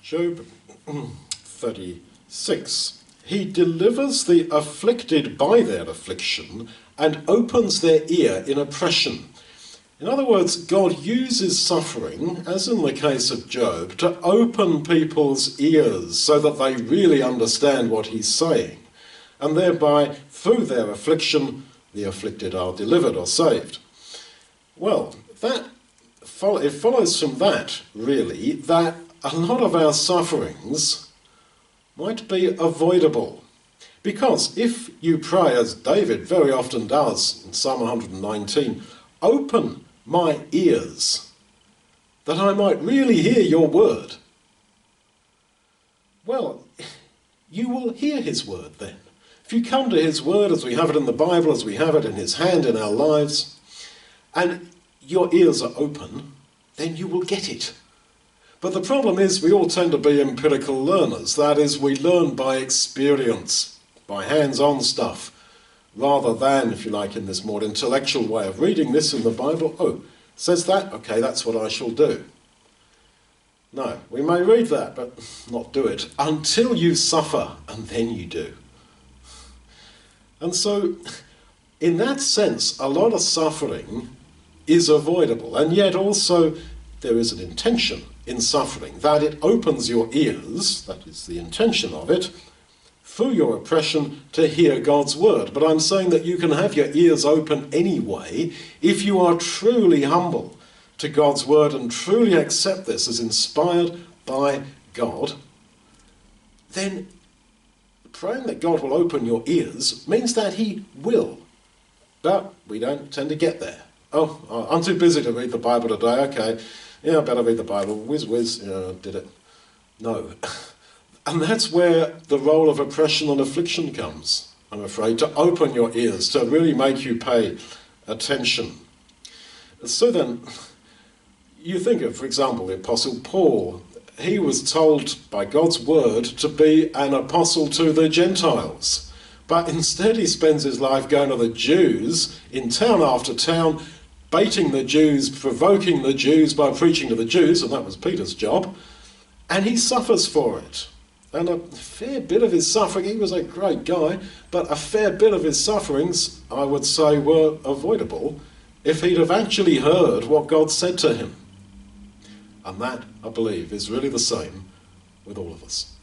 Job 36. He delivers the afflicted by their affliction and opens their ear in oppression. In other words, God uses suffering, as in the case of Job, to open people's ears so that they really understand what he's saying. And thereby, through their affliction, the afflicted are delivered or saved. Well, it follows from that, really, that a lot of our sufferings might be avoidable. Because if you pray, as David very often does in Psalm 119, open my ears that I might really hear your word, well, you will hear his word then. If you come to his word as we have it in the Bible, as we have it in his hand in our lives, and your ears are open, then you will get it. But the problem is we all tend to be empirical learners. That is, we learn by experience, by hands-on stuff, rather than, if you like, in this more intellectual way of reading this in the Bible. Oh, says that? Okay, that's what I shall do. No, we may read that, but not do it until you suffer, and then you do. And so, in that sense, a lot of suffering is avoidable, and yet also there is an intention in suffering, that it opens your ears, that is the intention of it, through your oppression to hear God's word. But I'm saying that you can have your ears open anyway if you are truly humble to God's word and truly accept this as inspired by God. Then praying that God will open your ears means that he will. But we don't tend to get there. Oh, I'm too busy to read the Bible today. Okay, yeah, I better read the Bible. Whiz, did it. No. And that's where the role of oppression and affliction comes, I'm afraid, to open your ears, to really make you pay attention. So then, you think of, for example, the Apostle Paul. He was told by God's word to be an apostle to the Gentiles. But instead he spends his life going to the Jews in town after town, baiting the Jews, provoking the Jews by preaching to the Jews, and that was Peter's job, and he suffers for it. And a fair bit of his suffering, he was a great guy, but a fair bit of his sufferings, I would say, were avoidable if he'd have actually heard what God said to him. And that, I believe, is really the same with all of us.